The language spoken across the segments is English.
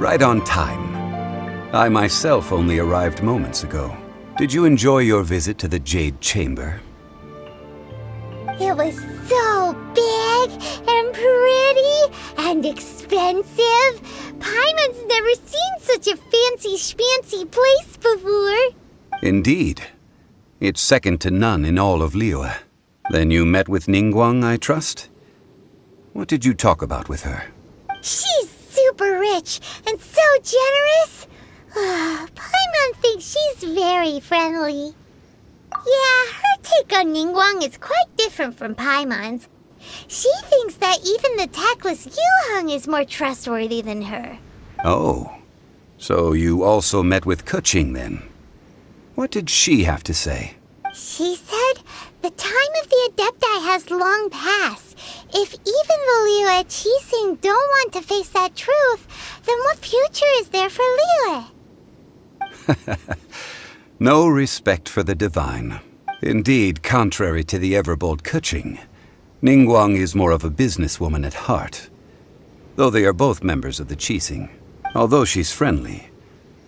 Right on time. I myself only arrived moments ago. Did you enjoy your visit to the Jade Chamber? It was so big and pretty and expensive. Paimon's never seen such a fancy schmancy place before. Indeed. It's second to none in all of Liyue. Then you met with Ningguang, I trust? What did you talk about with her? She's super rich and so generous. Paimon thinks she's very friendly. Yeah, her take on Ningguang is quite different from Paimon's. She thinks that even the tactless Yuheng is more trustworthy than her. Oh, so you also met with Keqing then? What did she have to say? She said the time of the Adepti has long passed. If even the Liyue Qixing don't want to face that truth, then what future is there for Liyue? No respect for the divine. Indeed, contrary to the ever-bold Keqing, Ningguang is more of a businesswoman at heart. Though they are both members of the Qixing, although she's friendly,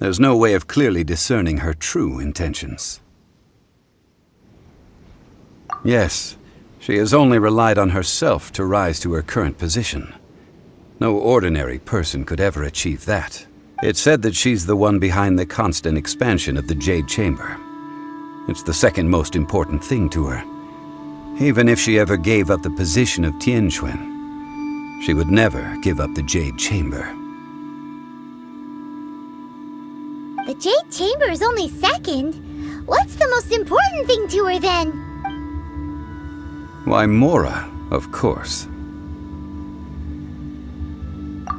there's no way of clearly discerning her true intentions. Yes, she has only relied on herself to rise to her current position. No ordinary person could ever achieve that. It's said that she's the one behind the constant expansion of the Jade Chamber. It's the second most important thing to her. Even if she ever gave up the position of Tianquan, she would never give up the Jade Chamber. The Jade Chamber is only second. What's the most important thing to her then? Why, Mora, of course.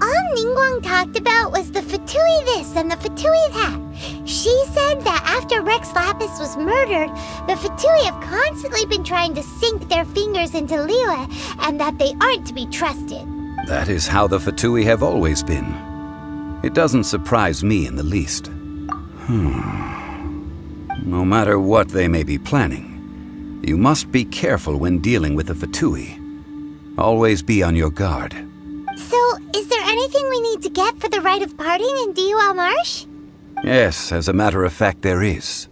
All Ningguang talked about was the Fatui this and the Fatui that. She said that after Rex Lapis was murdered, the Fatui have constantly been trying to sink their fingers into Liyue, and that they aren't to be trusted. That is how the Fatui have always been. It doesn't surprise me in the least. No matter what they may be planning, you must be careful when dealing with the Fatui. Always be on your guard. So, is there anything we need to get for the rite of parting in Dihua Marsh? Yes, as a matter of fact, there is.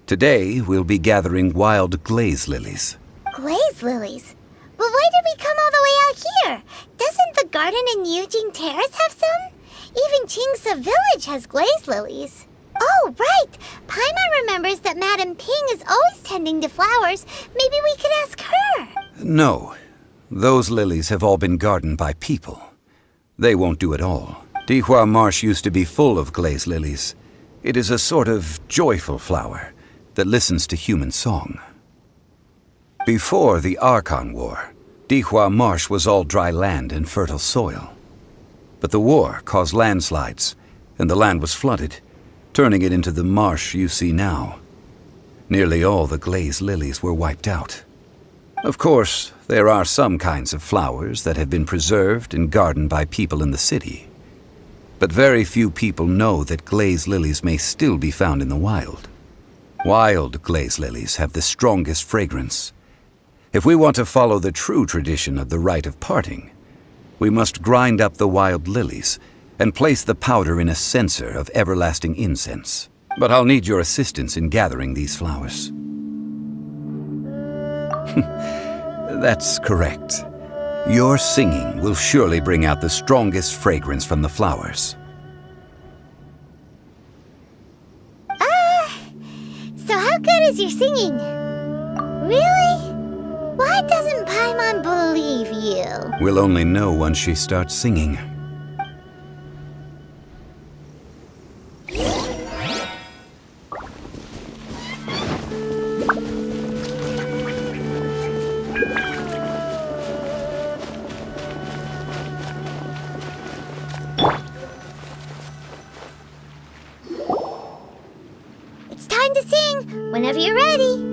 Today, we'll be gathering wild glaze lilies. Glaze lilies? But why did we come all the way out here? Doesn't the garden in Yujing Terrace have some? Even Qingse Village has glaze lilies. Oh, right! Paimon remembers that Madame Ping is always tending to flowers. Maybe we could ask her. No. Those lilies have all been gardened by people. They won't do it all. Dihua Marsh used to be full of glaze lilies. It is a sort of joyful flower that listens to human song. Before the Archon War, Dihua Marsh was all dry land and fertile soil. But the war caused landslides, and the land was flooded, turning it into the marsh you see now. Nearly all the glaze lilies were wiped out. Of course, there are some kinds of flowers that have been preserved and gardened by people in the city. But very few people know that glaze lilies may still be found in the wild. Wild glaze lilies have the strongest fragrance. If we want to follow the true tradition of the rite of parting, we must grind up the wild lilies and place the powder in a censer of everlasting incense. But I'll need your assistance in gathering these flowers. That's correct. Your singing will surely bring out the strongest fragrance from the flowers. So how good is your singing? Really? Why doesn't Paimon believe you? We'll only know once she starts singing. It's time to sing, whenever you're ready.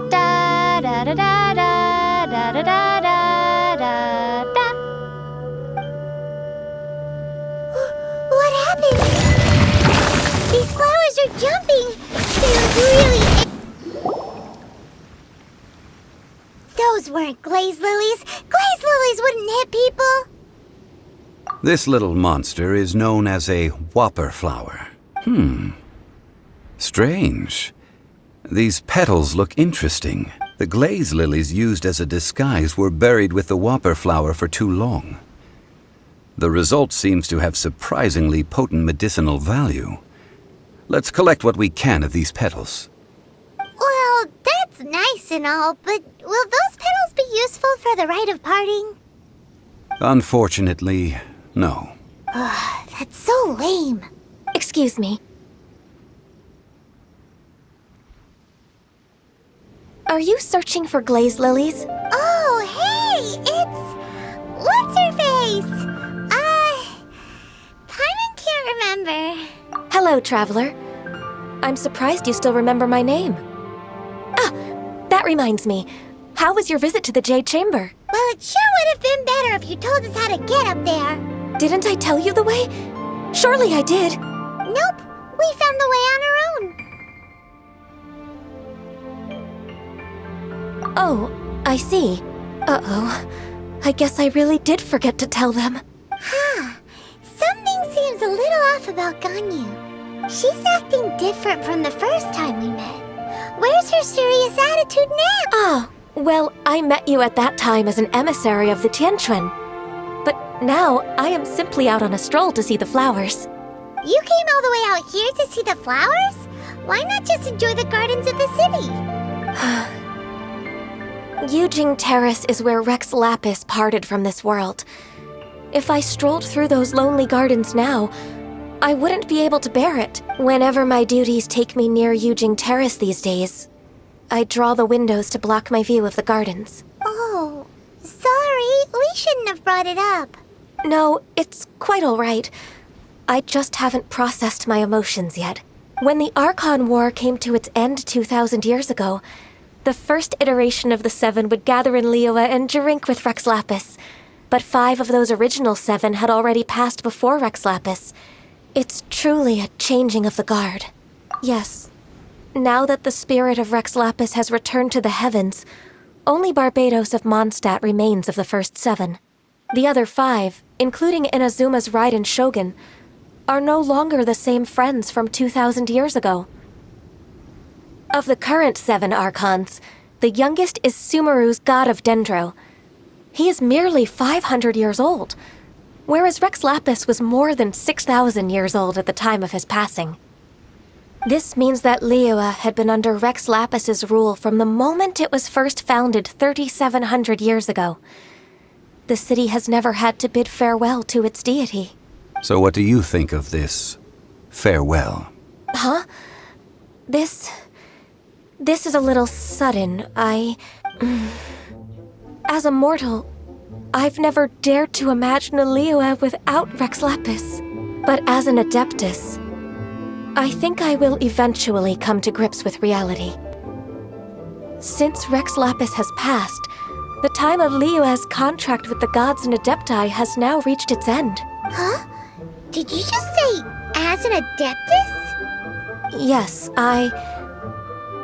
Da da da da da da da da da da da. What happened? These flowers are jumping. They're really... Those weren't glaze lilies. Glaze lilies wouldn't hit people. This little monster is known as a whopper flower. Strange. These petals look interesting. The glaze lilies used as a disguise were buried with the whopper flower for too long. The result seems to have surprisingly potent medicinal value. Let's collect what we can of these petals. Well, that's nice and all, but will those petals be useful for the rite of parting? Unfortunately, no. That's so lame. Excuse me. Are you searching for glaze lilies? Oh, hey! It's... What's-her-face? Paimon can't remember. Hello, traveler. I'm surprised you still remember my name. Ah, that reminds me. How was your visit to the Jade Chamber? Well, it sure would have been better if you told us how to get up there. Didn't I tell you the way? Surely I did. Nope, we found the way on our own. Oh, I see. Uh-oh. I guess I really did forget to tell them. Something seems a little off about Ganyu. She's acting different from the first time we met. Where's her serious attitude now? Ah, well, I met you at that time as an emissary of the Tianquan. But now, I am simply out on a stroll to see the flowers. You came all the way out here to see the flowers? Why not just enjoy the gardens of the city? Yujing Terrace is where Rex Lapis parted from this world. If I strolled through those lonely gardens now, I wouldn't be able to bear it. Whenever my duties take me near Yujing Terrace these days, I draw the windows to block my view of the gardens. Oh, sorry, we shouldn't have brought it up. No, it's quite all right. I just haven't processed my emotions yet. When the Archon War came to its end 2,000 years ago, the first iteration of the Seven would gather in Liyue and drink with Rex Lapis. But 5 of those original 7 had already passed before Rex Lapis. It's truly a changing of the guard. Yes, now that the spirit of Rex Lapis has returned to the heavens, only Barbados of Mondstadt remains of the first 7. The other 5, including Inazuma's Raiden Shogun, are no longer the same friends from 2,000 years ago. Of the current 7 Archons, the youngest is Sumeru's God of Dendro. He is merely 500 years old, whereas Rex Lapis was more than 6,000 years old at the time of his passing. This means that Liyue had been under Rex Lapis's rule from the moment it was first founded 3,700 years ago. The city has never had to bid farewell to its deity. So what do you think of this farewell? Huh? This is a little sudden. As a mortal, I've never dared to imagine a Liyue without Rex Lapis. But as an Adeptus, I think I will eventually come to grips with reality. Since Rex Lapis has passed, the time of Liyue's contract with the gods and Adepti has now reached its end. Huh? Did you just say, as an Adeptus? Yes, I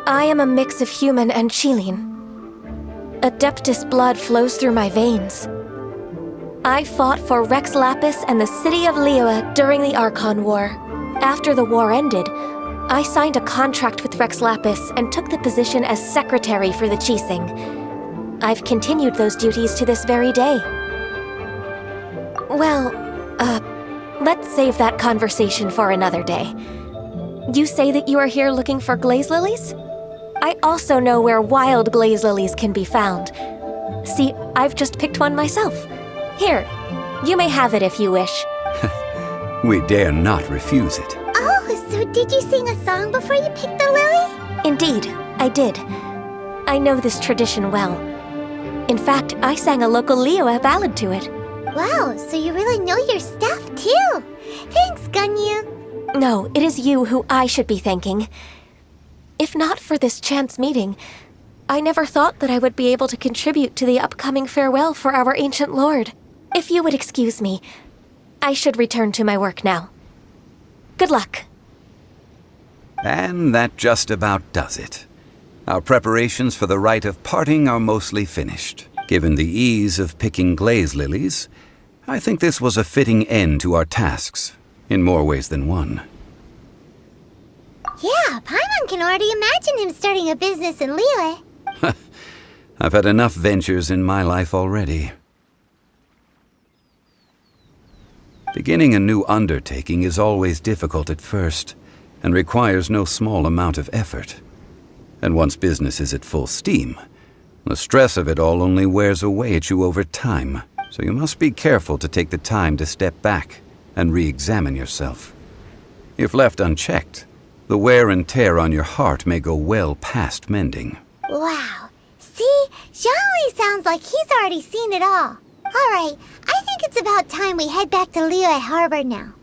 am a mix of human and Qilin. Adeptus blood flows through my veins. I fought for Rex Lapis and the city of Liyue during the Archon War. After the war ended, I signed a contract with Rex Lapis and took the position as secretary for the Qixing. I've continued those duties to this very day. Well, let's save that conversation for another day. You say that you are here looking for glaze lilies? I also know where wild glaze lilies can be found. See, I've just picked one myself. Here, you may have it if you wish. We dare not refuse it. Oh, so did you sing a song before you picked the lily? Indeed, I did. I know this tradition well. In fact, I sang a local Liyue ballad to it. Wow, so you really know your stuff, too. Thanks, Ganyu. No, it is you who I should be thanking. If not for this chance meeting, I never thought that I would be able to contribute to the upcoming farewell for our ancient lord. If you would excuse me, I should return to my work now. Good luck. And that just about does it. Our preparations for the rite of parting are mostly finished. Given the ease of picking glaze lilies, I think this was a fitting end to our tasks, in more ways than one. Yeah, Paimon can already imagine him starting a business in Liyue. I've had enough ventures in my life already. Beginning a new undertaking is always difficult at first, and requires no small amount of effort. And once business is at full steam, the stress of it all only wears away at you over time, so you must be careful to take the time to step back and re-examine yourself. If left unchecked, the wear and tear on your heart may go well past mending. Wow. See? Zhongli sounds like he's already seen it all. Alright, I think it's about time we head back to Liyue Harbor now.